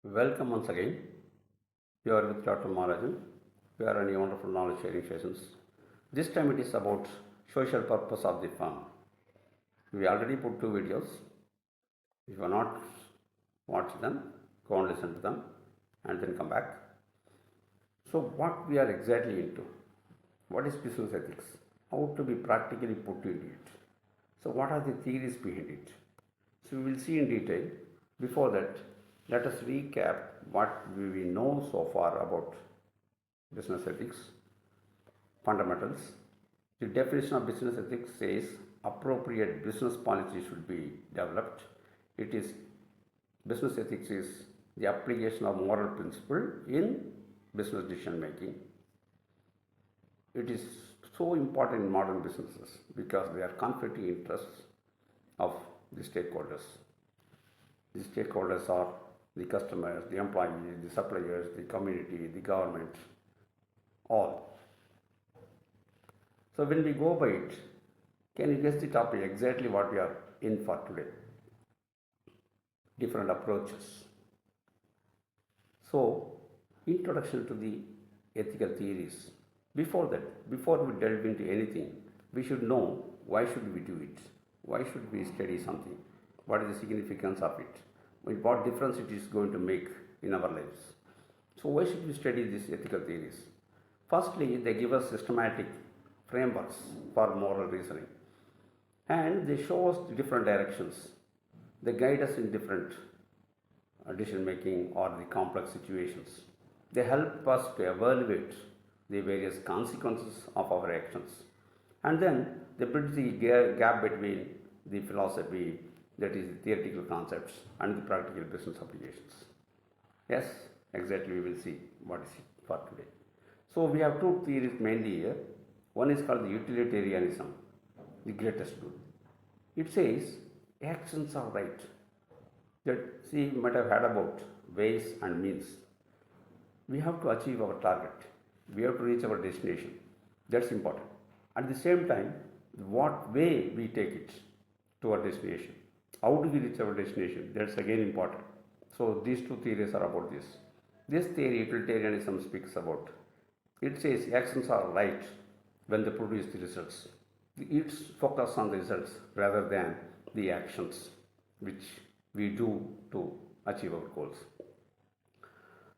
Welcome once again. You are with Dr. Maharajan. We are on a wonderful knowledge sharing sessions. This time it is about social purpose of the firm. We already put two videos. If you have not watched them, go and listen to them and then come back. So what we are exactly into? What is business ethics? How to be practically put into it? So what are the theories behind it? So we will see in detail. Before that, let us recap what we know so far about business ethics. Fundamentals. The definition of business ethics says appropriate business policy should be developed. It is business ethics is the application of moral principle in business decision making. It is so important in modern businesses because they are conflicting interests of the stakeholders. The stakeholders are the customers, the employees, the suppliers, the community, the government, all. So when we go by it, can you guess the topic exactly what we are in for today? Different approaches. So, introduction to the ethical theories. Before that, before we delve into anything, we should know why should we do it? Why should we study something? What is the significance of it? What difference it is going to make in our lives? So why should we study these ethical theories? Firstly, they give us systematic frameworks for moral reasoning, and they show us the different directions. They guide us in different decision making or the complex situations. They help us to evaluate the various consequences of our actions, and then they bridge the gap between the philosophy, that is the theoretical concepts, and the practical business applications. Yes, exactly, we will see what is it for today. So we have two theories mainly here. One is called the Utilitarianism, the greatest good. It says actions are right. That see, you might have heard about ways and means. We have to achieve our target. We have to reach our destination. That's important. At the same time, what way we take it to our destination. How do we reach our destination? That's again important. So these two theories are about this. This theory, utilitarianism, speaks about. It says actions are right when they produce the results. It's focus on the results rather than the actions which we do to achieve our goals.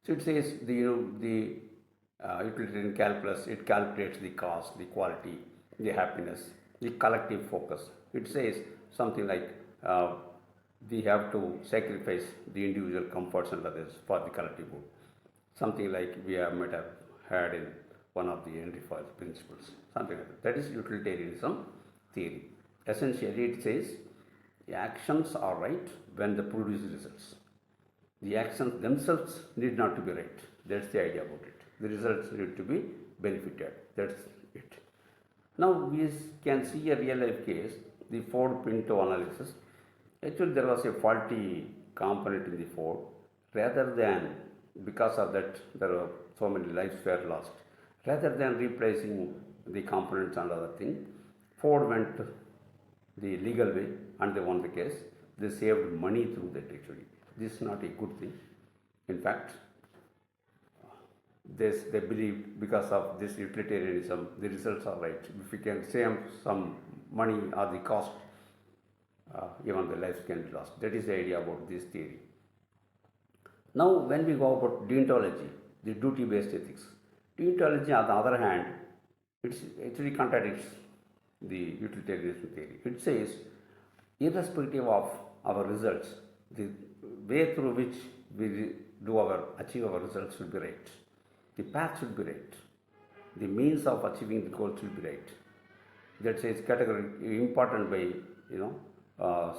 So it says the utilitarian calculus, it calculates the cost, the quality, the happiness, the collective focus. It says something like we have to sacrifice the individual comforts and others for the collective good. Something like we might have heard in one of the Henry Ford's principles. Something like that. That is utilitarianism theory. Essentially, it says the actions are right when they produce results. The actions themselves need not to be right. That's the idea about it. The results need to be benefited. That's it. Now we can see a real life case, the Ford Pinto analysis. Actually, there was a faulty component in the Ford. Rather than, because of that, there were so many lives were lost. Rather than replacing the components and other thing, Ford went the legal way and they won the case. They saved money through that actually. This is not a good thing. In fact, they believe because of this utilitarianism, the results are right. If we can save some money or the cost, even the lives can be lost. That is the idea about this theory. Now, when we go about deontology, the duty-based ethics, deontology, on the other hand, it actually contradicts the utilitarianism theory. It says, irrespective of our results, the way through which we achieve our results should be right. The path should be right. The means of achieving the goal should be right. That says categorically important by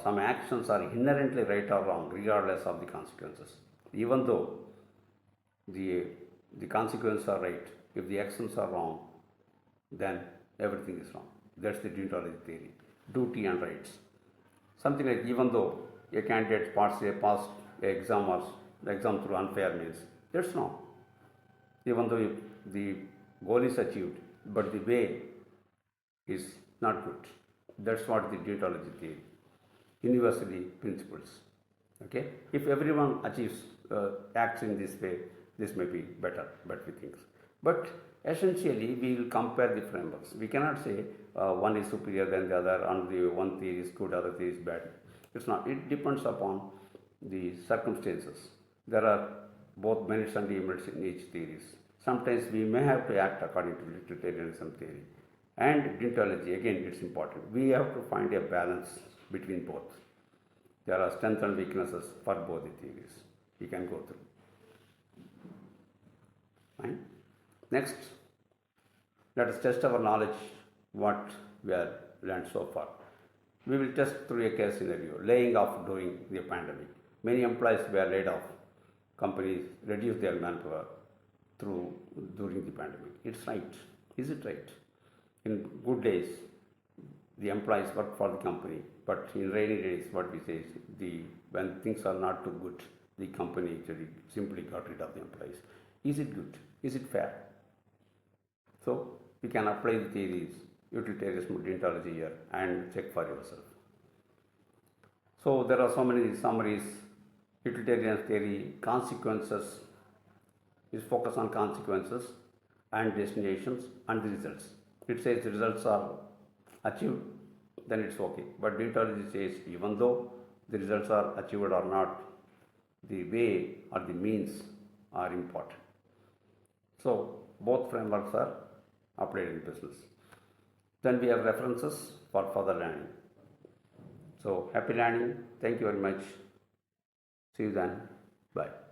some actions are inherently right or wrong regardless of the consequences. Even though the consequences are right, if the actions are wrong, then everything is wrong. That's the deontology theory. Duty and rights. Something like even though a candidate passed an exam or exam through unfair means, that's wrong. Even though the goal is achieved, but the way is not good. That's what the deontology theory. Universally principles. Okay? If everyone achieves acts in this way, this may be better, but we think. But essentially, we will compare the frameworks. We cannot say one is superior than the other, and the one theory is good, other theory is bad. It's not. It depends upon the circumstances. There are both merits and demerits in each theories. Sometimes we may have to act according to utilitarianism theory. And deontology, again, it's important. We have to find a balance between both. There are strengths and weaknesses for both the theories. We can go through. Fine. Next, let us test our knowledge, what we have learned so far. We will test through a case scenario, laying off during the pandemic. Many employees were laid off. Companies reduced their manpower during the pandemic. It's right. Is it right? In good days, the employees work for the company, but in rainy days, what we say is when things are not too good, the company actually simply got rid of the employees. Is it good? Is it fair? So you can apply the theories, utilitarianism, deontology here, and check for yourself. So there are so many summaries. Utilitarian theory, consequences, is focused on consequences and destinations and the results. It says the results are achieved, then it's okay. But deontology says even though the results are achieved or not, the way or the means are important. So both frameworks are applied in business. Then we have references for further learning. So happy learning. Thank you very much. See you then. Bye.